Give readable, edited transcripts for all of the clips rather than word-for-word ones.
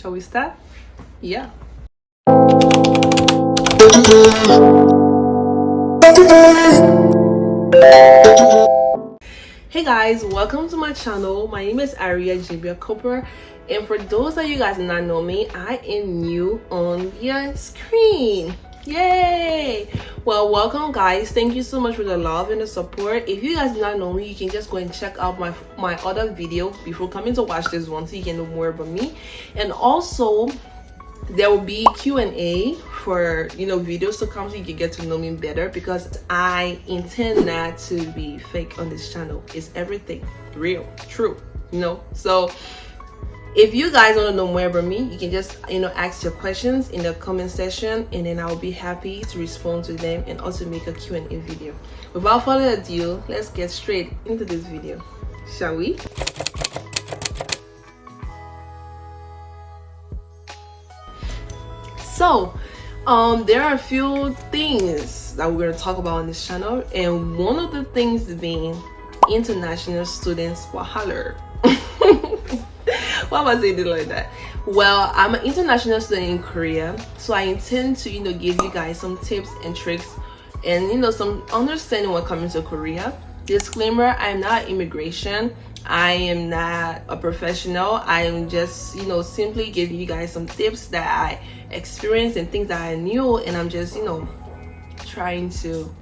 Shall we start? Yeah. Hey guys, welcome to my channel. My name is Irea GEBIA, and for those of you guys who do not know me, I am new on your screen. Yay! Well, welcome guys. Thank you so much for the love and the support. If you guys do not know me, you can just go and check out my other video before coming to watch this one so you can know more about me. And also there will be Q&A for videos to come so you can get to know me better, because I intend not to be fake on this channel. It's everything real, true, so if you guys want to know more about me, you can just ask your questions in the comment section, and then I'll be happy to respond to them and also make a Q&A video. Without further ado, let's get straight into this video, shall we? So there are a few things that we're going to talk about on this channel, and one of the things being international students wahala. Why am I saying it like that? Well, I'm an international student in Korea, so I intend to give you guys some tips and tricks and some understanding when coming to Korea. Disclaimer, I'm not immigration, I am not a professional. I am just simply giving you guys some tips that I experienced and things that I knew, and I'm just trying to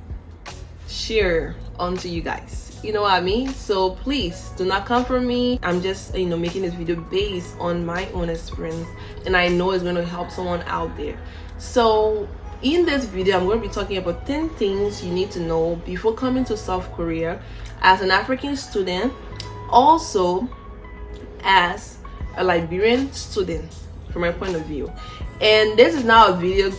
share onto you guys, you know what I mean? So please do not come for me. I'm just making this video based on my own experience, and I know it's going to help someone out there. So in this video, I'm going to be talking about 10 things you need to know before coming to South Korea as an African student, also as a Liberian student from my point of view. And this is not a video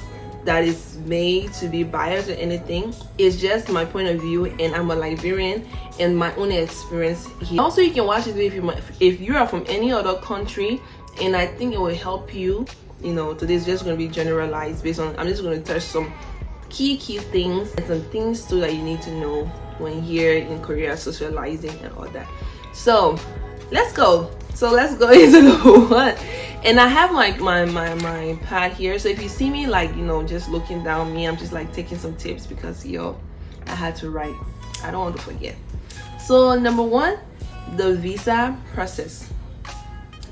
that is made to be biased or anything. It's just my point of view, and I'm a Liberian and my own experience here. Also, you can watch this video if you are from any other country, and I think it will help you. Today's just going to be generalized based on, I'm just going to touch some key things and some things too that you need to know when here in Korea, socializing and all that. So let's go into the one. And I have my pad here, so if you see me just looking down me, I'm just taking some tips because I had to write. I don't want to forget. So number one, the visa process.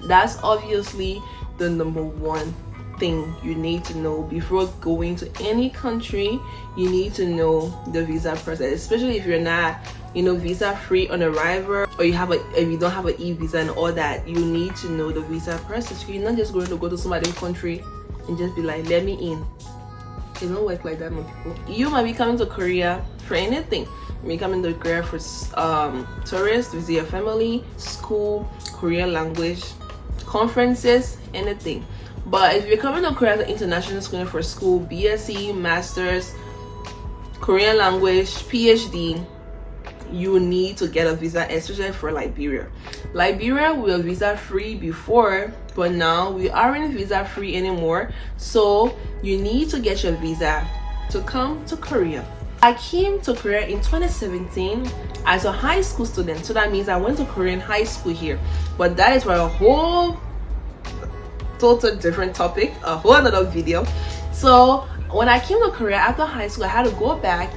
That's obviously the number one thing you need to know before going to any country. You need to know the visa process, especially if you're not visa free on arrival, or if you don't have an e-visa and all that. You need to know the visa process. You're not just going to go to somebody's country and just be like, let me in. It don't work like that, my people. You might be coming to Korea for anything. You may be coming to Korea for tourists, visit your family, school, Korean language, conferences, anything. But if you're coming to Korea as an international student for school, BSc, Masters, Korean language, PhD, you need to get a visa, especially for Liberia. Liberia, we were visa free before, but now we aren't visa free anymore. So you need to get your visa to come to Korea. I came to Korea in 2017 as a high school student, so that means I went to Korean high school here. But that is for a whole total different topic, a whole another video. So when I came to Korea after high school, I had to go back,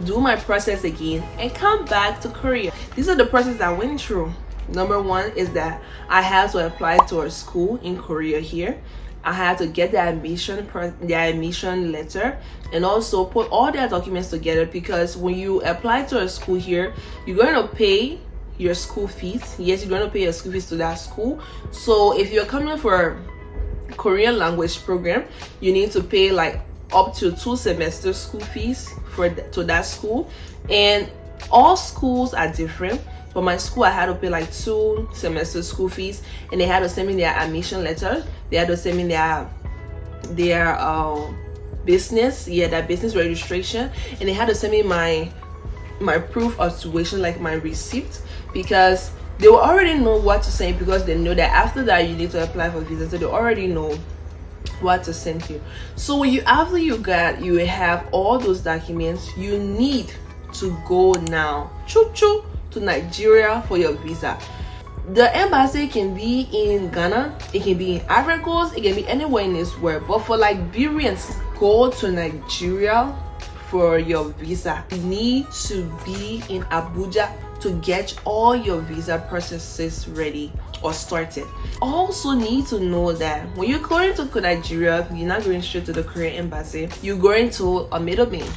do my process again, and come back to Korea. These are the processes I went through. Number one is that I had to apply to a school in Korea here. I had to get the admission letter, and also put all their documents together, because when you apply to a school here, you're going to pay your school fees. Yes, you're going to pay your school fees to that school. So if you're coming for Korean language program, you need to pay up to 2 semester school fees to that school. And all schools are different, but my school, I had to pay 2 semester school fees, and they had to send me their admission letter. They had to send me their business, their business registration, and they had to send me my proof of tuition, my receipt, because they will already know what to send, because they know that after that you need to apply for visa, so they already know what to send you. So after you have all those documents, you need to go now to Nigeria for your visa. The embassy can be in Ghana, it can be in Ivory Coast, it can be anywhere in this world. But for Liberians, go to Nigeria for your visa. You need to be in Abuja to get all your visa processes ready or started. Also need to know that when you're going to Nigeria, you're not going straight to the Korean embassy, you're going to a middleman.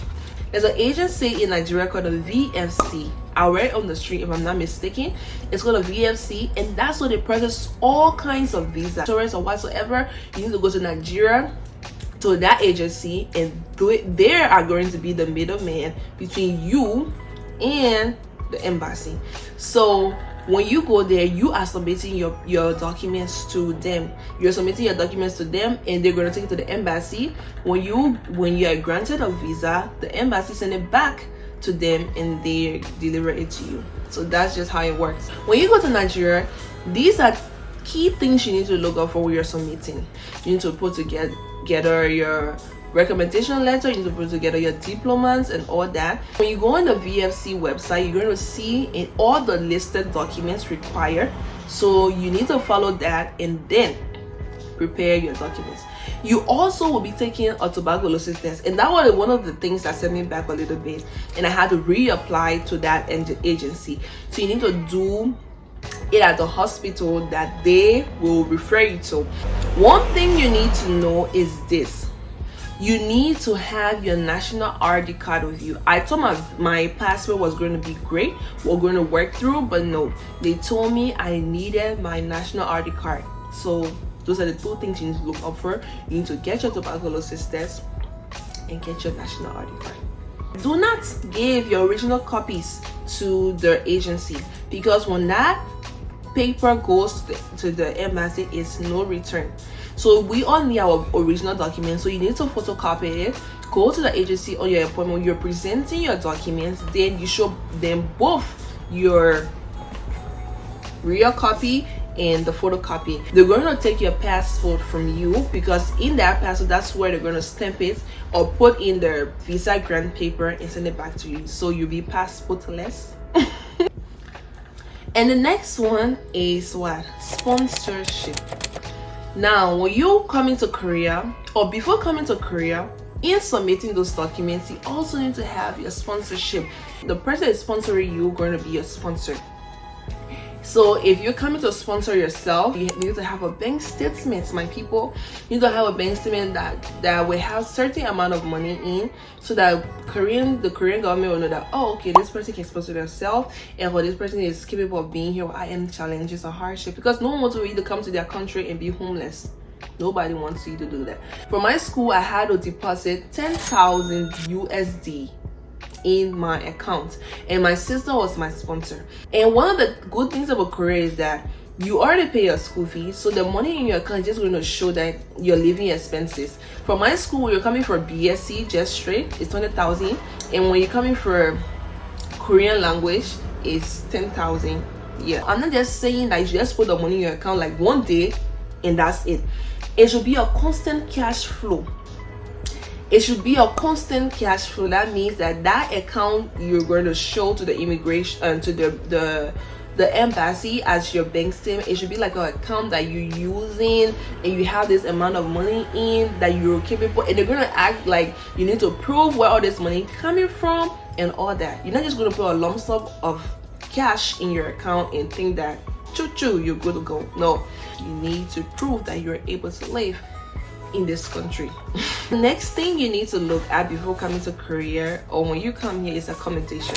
There's an agency in Nigeria called the VFC. I read on the street, if I'm not mistaken. It's called a VFC, and that's where they process all kinds of visas, tourists or whatsoever. You need to go to Nigeria to that agency and do it. They are going to be the middleman between you and the embassy. So when you go there, you are submitting your documents to them. You're submitting your documents to them, and they're going to take it to the embassy. When you are granted a visa, the embassy send it back to them and they deliver it to you. So that's just how it works. When you go to Nigeria, these are key things you need to look out for when you're submitting. You need to put together your recommendation letter, you need to put together your diplomas and all that. When you go on the VFC website, you're going to see in all the listed documents required. So you need to follow that and then prepare your documents. You also will be taking a tuberculosis test, and that was one of the things that set me back a little bit, and I had to reapply to that agency. So you need to do it at the hospital that they will refer you to. One thing you need to know is this: you need to have your national ID card with you. I thought my passport was going to be great, we're going to work through, but no, they told me I needed my national ID card. So those are the two things you need to look up for. You need to get your tuberculosis test and get your national ID card. Do not give your original copies to the agency, because when that paper goes to the embassy, it's no return. So we all need our original documents, so you need to photocopy it. Go to the agency on your appointment. You're presenting your documents, then you show them both your real copy and the photocopy. They're going to take your passport from you, because in that passport, that's where they're going to stamp it or put in their visa grant paper and send it back to you. So you'll be passportless. And the next one is what? Sponsorship. Now, when you come into Korea, or before coming to Korea, in submitting those documents, you also need to have your sponsorship. The person is sponsoring you going to be your sponsor. So if you're coming to sponsor yourself, you need to have a bank statement, my people. You need to have a bank statement that will have certain amount of money in, so that the Korean government will know that, oh, okay, this person can sponsor themselves, and for this person is capable of being here without any challenges or hardship. Because no one wants you to come to their country and be homeless. Nobody wants you to do that. For my school, I had to deposit 10,000 USD in my account, and my sister was my sponsor. And one of the good things about Korea is that you already pay your school fees, so the money in your account is just going to show that your living expenses. For my school, you're coming for BSc just straight, it's 20,000, and when you're coming for Korean language, it's 10,000. Yeah, I'm not just saying that you just put the money in your account like one day and that's it. It should be a constant cash flow. It should be a constant cash flow. That means that account you're going to show to the immigration to the embassy as your bank statement. It should be like an account that you're using, and you have this amount of money in that you're capable, and they're going to act like you need to prove where all this money coming from and all that. You're not just going to put a lump sum of cash in your account and think that choo-choo, you're good to go. No, you need to prove that you're able to live in this country. The next thing you need to look at before coming to Korea, or when you come here, is accommodation.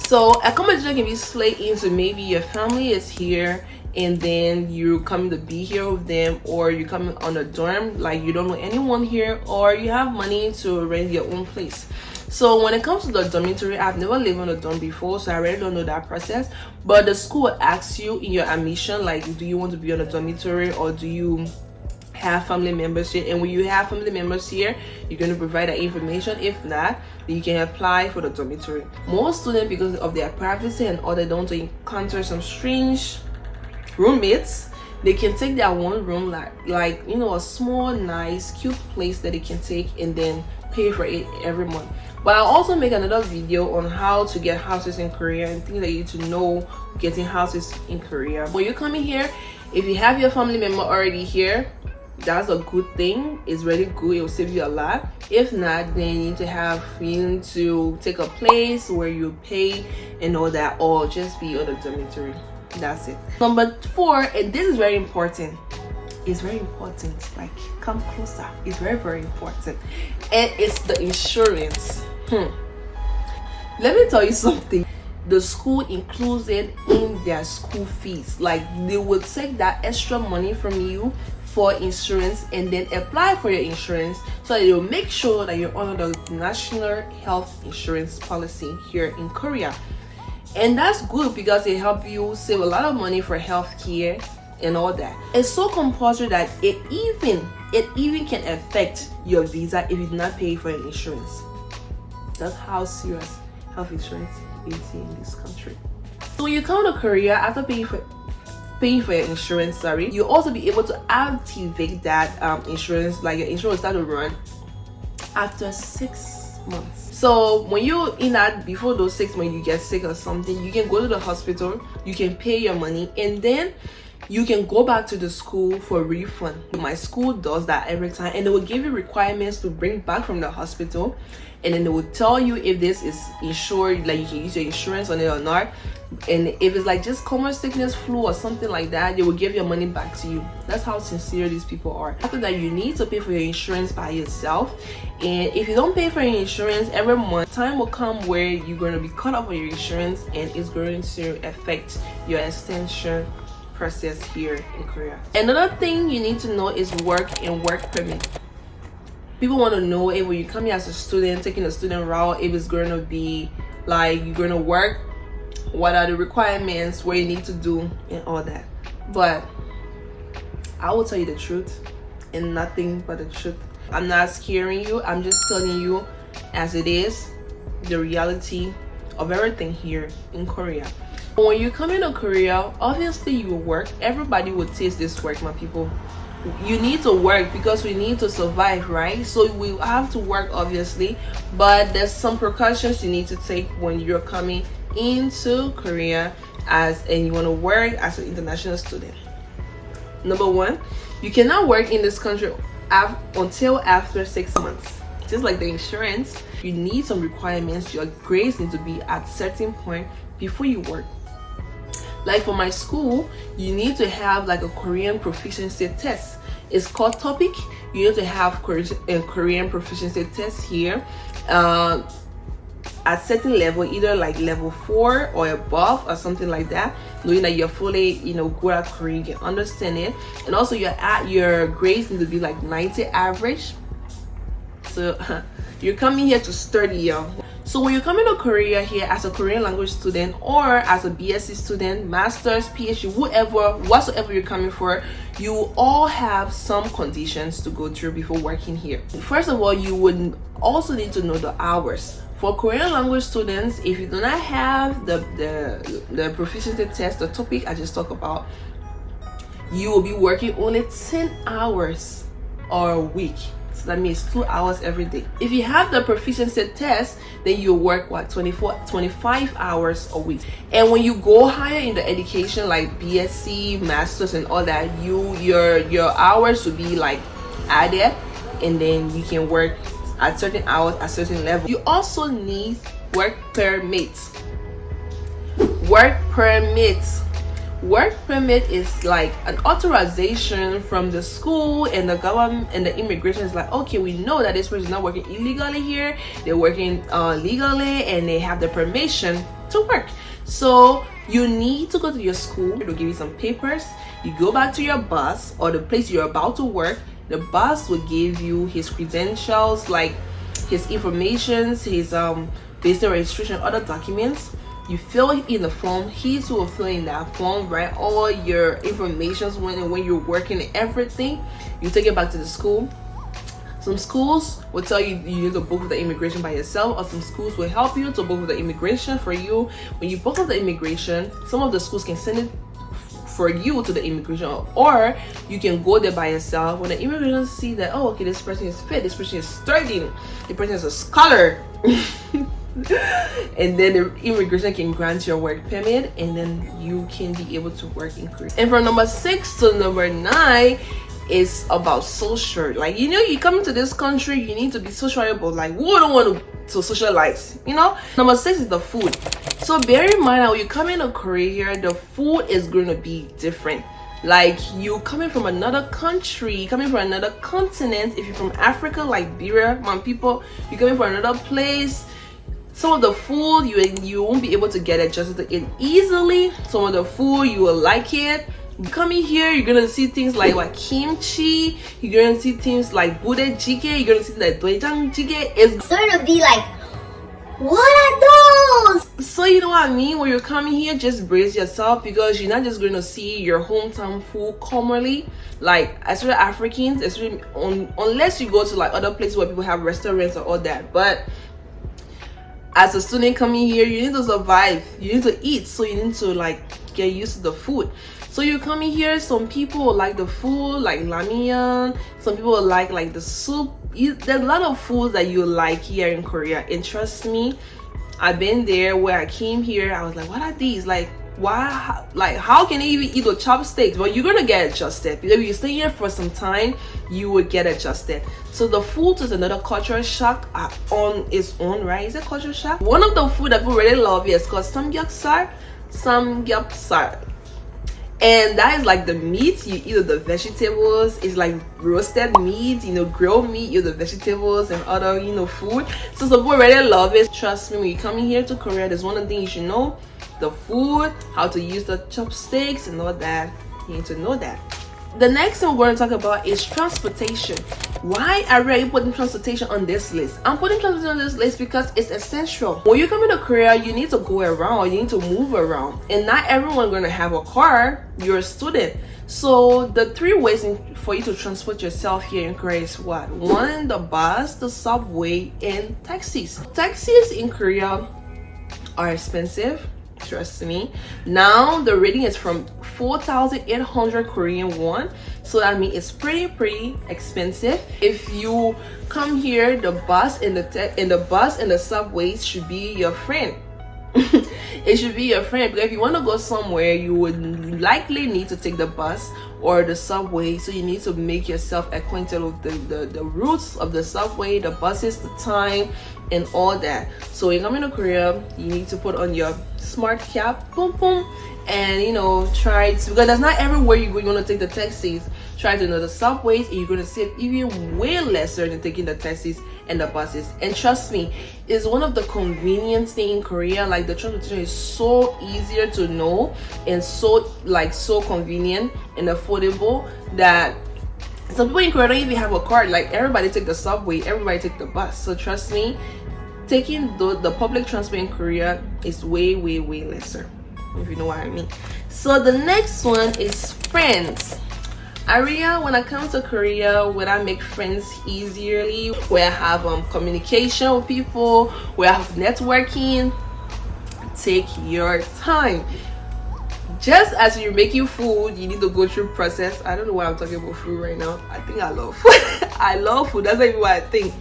So accommodation can be split into, maybe your family is here and then you're coming to be here with them, or you're coming on a dorm, like you don't know anyone here, or you have money to rent your own place. So when it comes to the dormitory, I've never lived on a dorm before, so I really don't know that process. But the school asks you in your admission, like, do you want to be on a dormitory, or do you have family members here? And when you have family members here, you're going to provide that information. If not, you can apply for the dormitory. Most students, because of their privacy and all, they don't encounter some strange roommates, they can take their one room, like you know, a small, nice, cute place that they can take and then pay for it every month. But I'll also make another video on how to get houses in Korea and things that you need to know getting houses in Korea. When you're coming here, if you have your family member already here, that's a good thing. It's really good. It will save you a lot. If not, then you need to take a place where you pay and all that, or just be on the dormitory. That's it. Number 4, and this is very important. It's very important. Like, come closer. It's very, very important. And it's the insurance. Let me tell you something. The school includes it in their school fees. Like, they will take that extra money from you for insurance and then apply for your insurance, so that you'll make sure that you're under the national health insurance policy here in Korea. And that's good because it helps you save a lot of money for healthcare and all that. It's so compulsory that it even can affect your visa if you do not pay for your insurance. That's how serious health insurance is in this country. So when you come to Korea, after paying for your insurance, you'll also be able to activate that insurance. Like, your insurance will start to run after 6 months. So when you're in that, before those 6 months, you get sick or something, you can go to the hospital, you can pay your money, and then you can go back to the school for a refund. My school does that every time, and they will give you requirements to bring back from the hospital, and then they will tell you if this is insured, like you can use your insurance on it or not. And if it's like just common sickness, flu or something like that, they will give your money back to you. That's how sincere these people are. After that, you need to pay for your insurance by yourself, and if you don't pay for your insurance every month, time will come where you're going to be cut off of your insurance, and it's going to affect your extension process here in Korea. Another thing you need to know is work and work permit. People want to know if when you come here as a student, taking a student route, if it's going to be like you're going to work, what are the requirements, what you need to do, and all that. But I will tell you the truth and nothing but the truth. I'm not scaring you. I'm just telling you as it is, the reality of everything here in Korea. When you come into Korea, obviously you will work. Everybody will taste this work, my people. You need to work because we need to survive, right? So we have to work, obviously, but there's some precautions you need to take when you're coming into Korea and you want to work as an international student. Number 1, you cannot work in this country until after 6 months. Just like the insurance, you need some requirements. Your grades need to be at certain point before you work. Like for my school, you need to have like a Korean proficiency test. It's called TOPIK. You need to have Korean proficiency test here at certain level, either like level 4 or above or something like that, knowing that you're fully good at Korean, you can understand it. And also your grades need to be like 90 average. So you're coming here to study, y'all. So when you're coming to Korea here as a Korean language student or as a BSc student, master's, PhD, whatsoever you're coming for, you all have some conditions to go through before working here. First of all, you would also need to know the hours. For Korean language students, if you do not have the proficiency test, the topic I just talked about, you will be working only 10 hours or a week. So that means 2 hours every day. If you have the proficiency test, then you work 25 hours a week. And when you go higher in the education, like BSc, masters, and all that, your hours will be like added, and then you can work at certain hours at certain level. You also need work permits. Work permit is like an authorization from the school and the government, and the immigration is like, okay, we know that this person is not working illegally here, they're working legally, and they have the permission to work. So you need to go to your school. They'll give you some papers. You go back to your boss or the place you're about to work. The boss will give you his credentials, like his informations, his business registration, other documents. You fill in the form. He's who will fill in that form, right? All your information when you're working and everything. You take it back to the school. Some schools will tell you you need to book with the immigration by yourself, or some schools will help you to book with the immigration for you. When you book with the immigration, some of the schools can send it for you to the immigration, or you can go there by yourself. When the immigration see that, oh, okay, this person is fit, this person is studying, the person is a scholar, And then the immigration can grant your work permit, and then you can be able to work in Korea. And from number 6 to number 9 is about social. Like, you know, you come into this country, you need to be sociable. Like, who don't want to socialize, you know? Number 6 is the food. So bear in mind that when you come into Korea here, the food is going to be different. Like, you coming from another country, coming from another continent. If you're from Africa, Liberia, my people, you're coming from another place. Some of the food you won't be able to get adjusted to it easily. Some of the food you will like it. Coming here, you're gonna see things like kimchi. You're gonna see things like budae jjigae. You're gonna see like doenjang jjigae. It's gonna be like, what are those? So you know what I mean? When you're coming here, just brace yourself, because you're not just going to see your hometown food commonly, like especially Africans, especially unless you go to like other places where people have restaurants or all that. But as a student coming here, you need to survive, you need to eat, so you need to like get used to the food. So you're coming here, some people will like the food like ramen, some people will like the soup. There's a lot of foods that you like here in Korea, and trust me, I've been there. Where I came here, I was like, what are these? Like, why? Like, how can they even eat with chopsticks? But you're gonna get adjusted, because if you stay here for some time, you will get adjusted. So the food is another cultural shock on its own, right? Is it cultural shock? One of the food that people really love here is called samgyeopsal. And that is like the meat, you eat the vegetables. It's like roasted meat, you know, grilled meat, you eat the vegetables and other, you know, food. So some people really love it. Trust me, when you're coming here to Korea, there's one of the things you should know: the food, how to use the chopsticks and all that. You need to know that. The next thing we're going to talk about is transportation. Why are we putting transportation on this list? I'm putting transportation on this list because it's essential. When you come into Korea, you need to go around, you need to move around, and not everyone's going to have a car. You're a student. So the 3 ways for you to transport yourself here in Korea is what? 1, the bus, the subway, and taxis. Taxis in Korea are expensive. Trust me. Now the rating is from 4,800 Korean won, so that means it's pretty expensive. If you come here, the bus and the subways should be your friend. It should be your friend, because if you want to go somewhere, you would likely need to take the bus or the subway. So you need to make yourself acquainted with the routes of the subway, the buses, the time, and all that. So when you come into Korea, you need to put on your smart cap, boom boom, and you know, try to, because that's not everywhere you go. You want to take the taxis. Try to know the subways, and you're going to save even way lesser than taking the taxis and the buses. And trust me, it's one of the convenient things in Korea. Like, the transportation is so easier to know, and so convenient and affordable that some people in Korea don't even have a car. Like, everybody take the subway, everybody take the bus. So trust me, taking the public transport in Korea is way lesser, if you know what I mean. So the next one is friends. Irea, when I come to Korea, where I make friends easily, where I have communication with people, where I have networking, take your time. Just as you're making food, you need to go through process. I don't know why I'm talking about food right now. I think I love food. I love food. That's not even what I think.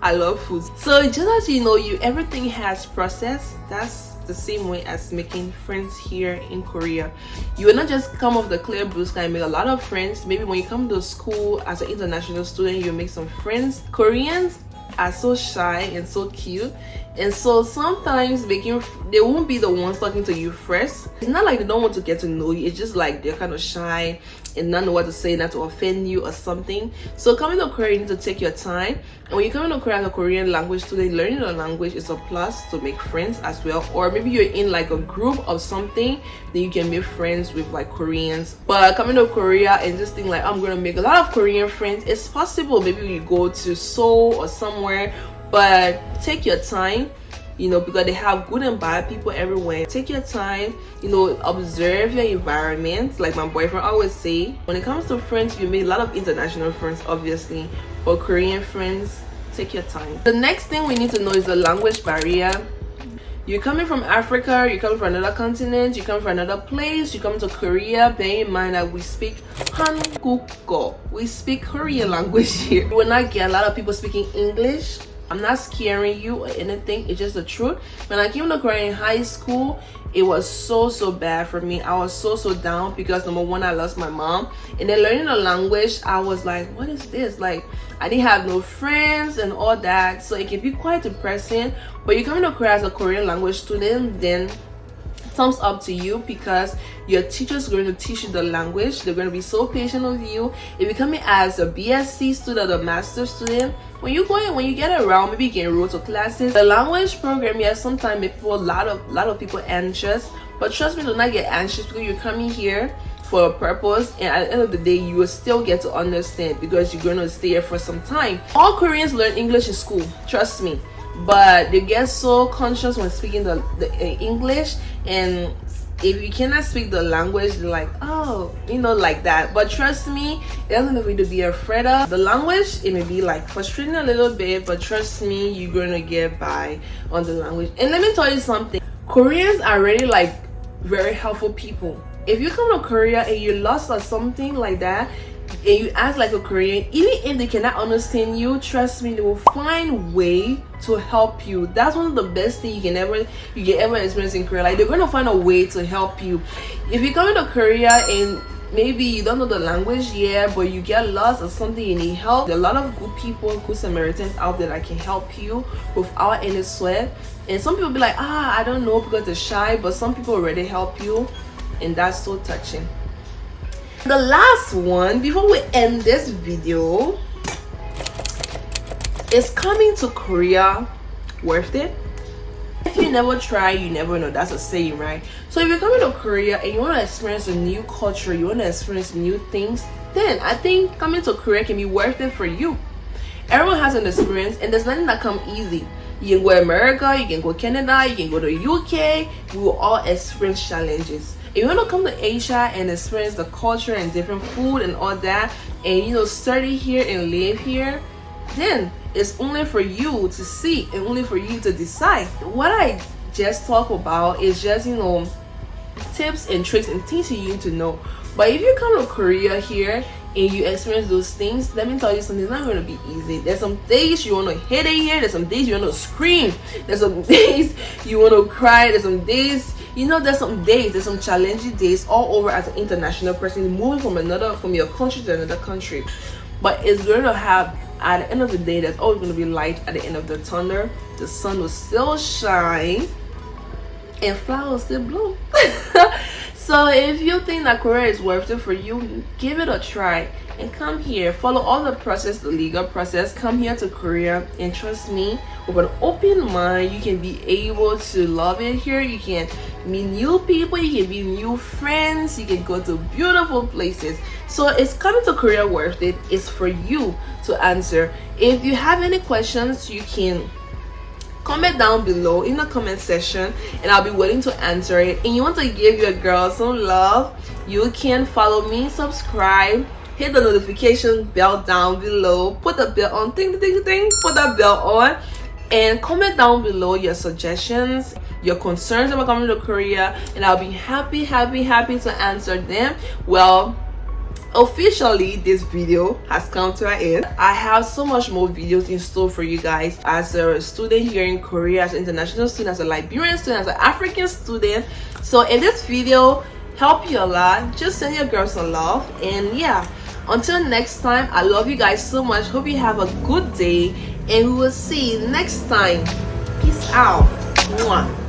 I love food. So just as you know, everything has process. That's the same way as making friends here in Korea. You will not just come off the clear blue sky and make a lot of friends. Maybe when you come to school as an international student, you make some friends. Koreans are so shy and so cute, and so sometimes they won't be the ones talking to you first. It's not like they don't want to get to know you, it's just like they're kind of shy and not know what to say, not to offend you or something. So coming to Korea, you need to take your time. And when you come into Korea as a Korean language student, learning the language is a plus to make friends as well. Or maybe you're in like a group of something, then you can make friends with like Koreans. But coming to Korea and just think like, I'm gonna make a lot of Korean friends, it's possible. Maybe you go to Seoul or somewhere, but take your time, because they have good and bad people everywhere. Take your time, observe your environment. Like my boyfriend always say, when it comes to friends, you make a lot of international friends, obviously, but Korean friends, take your time. The next thing we need to know is the language barrier. You're coming from Africa, you're coming from another continent, you're coming from another place, you come to Korea, bear in mind that we speak Hangugo. We speak Korean language here. You will not get a lot of people speaking English I'm not scaring you or anything. It's just the truth. When I came to Korea in high school, it was so bad for me. I was so down because number one, I lost my mom, and then learning the language, I was like, what is this? Like, I didn't have no friends and all that, so it can be quite depressing. But you come to Korea as a Korean language student, then thumbs up to you, because your teachers are going to teach you the language. They're going to be so patient with you. If you're coming as a BSc student or a master's student, when you get around, maybe you can enroll to classes. The language program, yes, sometimes make people a lot of people anxious, but trust me, do not get anxious, because you're coming here for a purpose, and at the end of the day, you will still get to understand, because you're going to stay here for some time. All Koreans learn English in school, trust me, but they get so conscious when speaking the English, and if you cannot speak the language, they're like, oh, you know, like that. But trust me, it doesn't need to be afraid of the language. It may be like frustrating a little bit, but trust me, you're gonna get by on the language. And let me tell you something, Koreans are really like very helpful people. If you come to Korea and you're lost or something like that, and you act like a Korean, even if they cannot understand you, trust me, they will find way to help you. That's one of the best things you can ever experience in Korea. Like, they're going to find a way to help you. If you're coming to Korea and maybe you don't know the language yet, but you get lost or something, you need help, there are a lot of good people, good Samaritans out there that can help you without any sweat. And some people be like, I don't know, because they're shy, but some people already help you, and that's so touching. The last one before we end this video is coming to Korea worth it? If you never try, you never know. That's a saying, right? So if you're coming to Korea and you want to experience a new culture, you want to experience new things, then I think coming to Korea can be worth it for you. Everyone has an experience, and there's nothing that comes easy. You can go to America, you can go to Canada, you can go to UK. We will all experience challenges. If you want to come to Asia and experience the culture and different food and all that, and study here and live here, then it's only for you to see and only for you to decide. What I just talk about is just tips and tricks and things you need to know. But if you come to Korea here and you experience those things, let me tell you something, it's not going to be easy. There's some days you want to hit it here, there's some days you want to scream, there's some days you want to cry, there's some days, there's some challenging days all over as an international person moving from your country to another country. But it's going to have, at the end of the day, there's always going to be light at the end of the tunnel. The sun will still shine and flowers still bloom. So if you think that Korea is worth it for you, give it a try and come here. Follow all the process, the legal process. Come here to Korea, and trust me, with an open mind, you can be able to love it here. You can meet new people, you can meet new friends, you can go to beautiful places. So is coming to Korea worth it? It's for you to answer. If you have any questions, you can comment down below in the comment section, and I'll be willing to answer it. And you want to give your girl some love, you can follow me, subscribe, hit the notification bell down below, put the bell on, put that bell on, and comment down below your suggestions, your concerns about coming to Korea, and I'll be happy to answer them. Well, officially this video has come to an end. I have so much more videos in store for you guys as a student here in Korea, as an international student, as a Liberian student, as an African student. So if this video helped you a lot, just send your girl some love. And yeah, until next time, I love you guys so much. Hope you have a good day, and we will see you next time. Peace out. Mwah.